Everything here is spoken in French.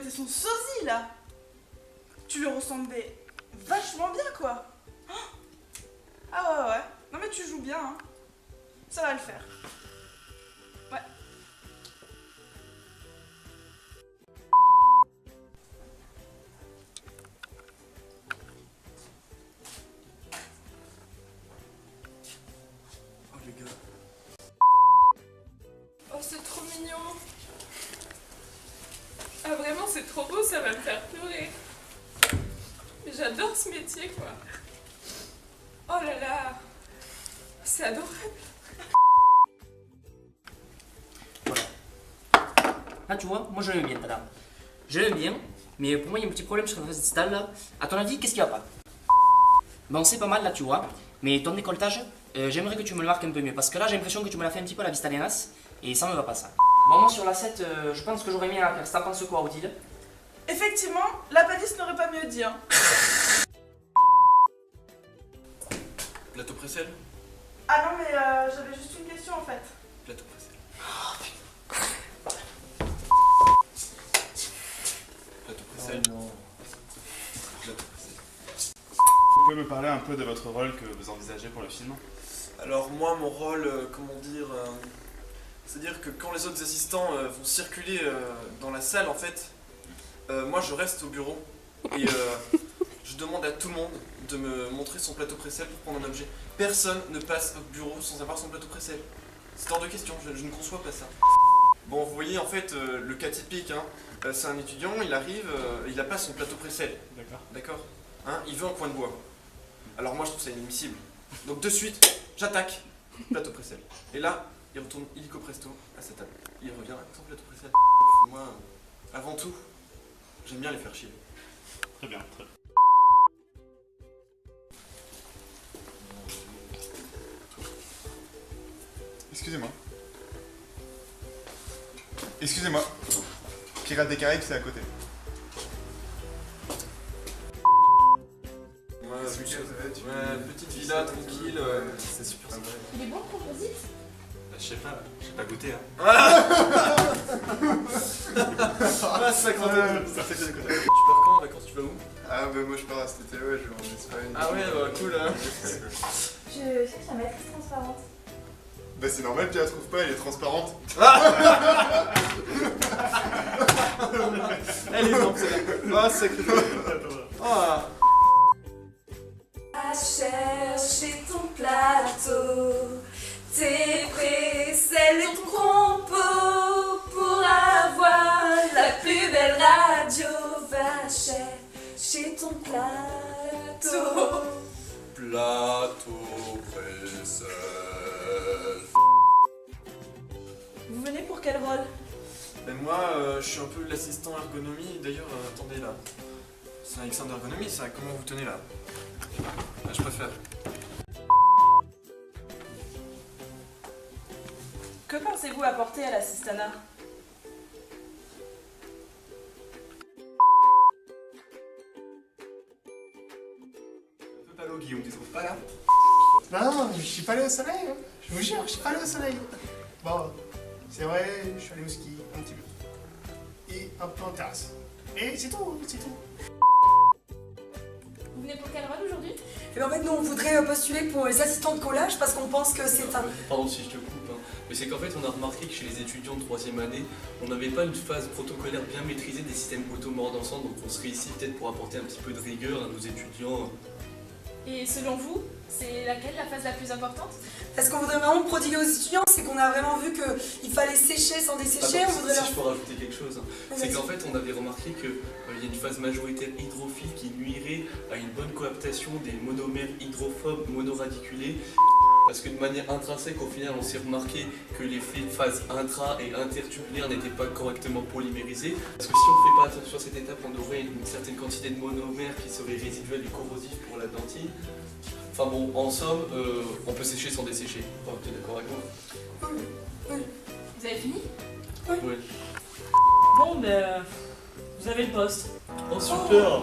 été son sosie là. Tu lui ressemblais vachement bien quoi. Ah ouais. Non mais tu joues bien hein. Ça va le faire. Ouais. Oh les gars. Oh, c'est trop mignon. Ah, vraiment, c'est trop beau, ça va me faire pleurer. J'adore ce métier, quoi. Oh là là. C'est adorable. Voilà. Là, tu vois, moi je l'aime bien, ta dame. Je l'aime bien, mais pour moi, il y a un petit problème sur la face distale là. À ton avis, qu'est-ce qu'il y a pas? Bon, c'est pas mal là, tu vois. Mais ton décolletage, j'aimerais que tu me le marques un peu mieux. Parce que là, j'ai l'impression que tu me l'as fait un petit peu à la vista Lenas. Et ça me va pas ça. Bon, moi sur la 7, je pense que j'aurais mis à la faire. T'en penses quoi, Odile? Effectivement, la palisse n'aurait pas mieux dit hein. Plateau Pressel. Ah non mais j'avais juste une question en fait. Plateau Pressel. Plateau Pressel. non. Plateau Pressel. Vous pouvez me parler un peu de votre rôle que vous envisagez pour le film? Alors moi, mon rôle, comment dire, c'est-à-dire que quand les autres assistants vont circuler dans la salle, en fait, moi je reste au bureau et je demande à tout le monde de me montrer son plateau Pressel pour prendre un objet. Personne ne passe au bureau sans avoir son plateau Pressel. C'est hors de question, je ne conçois pas ça. Bon, vous voyez en fait le cas typique, hein, c'est un étudiant, il arrive, il n'a pas son plateau Pressel. D'accord. D'accord, hein, il veut un coin de bois. Alors moi je trouve ça inadmissible. Donc de suite, j'attaque plateau Pressel. Et là, il retourne illico presto à sa table. Il revient avec son plateau Pressel. Moi, avant tout, j'aime bien les faire chier. Très bien, très bien. Excusez-moi. Excusez-moi. Pirates des Caraïbes, c'est à côté. Ouais, Ce week-end, ça va être petite villa tranquille, c'est super sympa. Il est bon le composite? Je sais pas, j'ai pas goûté hein. Ah, c'est ça que Ça fait Tu pars quand en vacances? Tu vas où? Ah bah moi je pars cet été, ouais, je vais en Espagne. Ah ouais, bah cool hein. Je cherche la matrice transparente. Bah c'est normal, tu la trouves pas, elle est transparente. Elle est bonne celle-là. Ah, sacré. Ah. À chercher ton plateau, tes précelles et ton compo pour avoir la plus belle radio. Va chercher ton plateau. Plateau Pressel. Vous venez pour quel rôle? Ben moi, je suis un peu l'assistant ergonomie. D'ailleurs, attendez là. C'est un examen d'ergonomie, ça. Comment vous tenez là? Ah, je préfère. Que pensez-vous apporter à l'assistanat? Un peu palo, Guillaume, tu trouves pas là? Non, je suis pas allé au soleil, hein. Je vous jure, je suis pas allé au soleil. Bon, c'est vrai, je suis allé au ski un petit peu. Et un peu en terrasse. Et c'est tout, c'est tout. Vous venez pour quel rôle aujourd'hui? Et en fait, nous, on voudrait postuler pour les assistants de collage parce qu'on pense que c'est un... Pardon si je te coupe, hein. Mais c'est qu'en fait, on a remarqué que chez les étudiants de 3e année, on n'avait pas une phase protocolaire bien maîtrisée des systèmes auto-mordants, donc on serait ici peut-être pour apporter un petit peu de rigueur à nos étudiants. Et selon vous, c'est laquelle la phase la plus importante? Parce qu'on voudrait vraiment prodiguer aux étudiants, c'est qu'on a vraiment vu qu'il fallait sécher sans dessécher, Attends, on voudrait leur... si je peux rajouter quelque chose, hein. C'est Vas-y. qu'en fait, on avait remarqué qu'il y a une phase majoritaire hydrophile qui nuirait à une bonne coaptation des monomères hydrophobes monoradiculés. Parce que de manière intrinsèque, au final, on s'est remarqué que les phases intra- et intertubulaires n'étaient pas correctement polymérisées. Parce que si on ne fait pas attention à cette étape, on aurait une certaine quantité de monomères qui serait résiduelle et corrosif pour la dentille. Enfin bon, en somme, on peut sécher sans dessécher. Enfin, tu es d'accord avec moi? Vous avez fini? Ouais. Bon, ben, vous avez le poste. Oh super!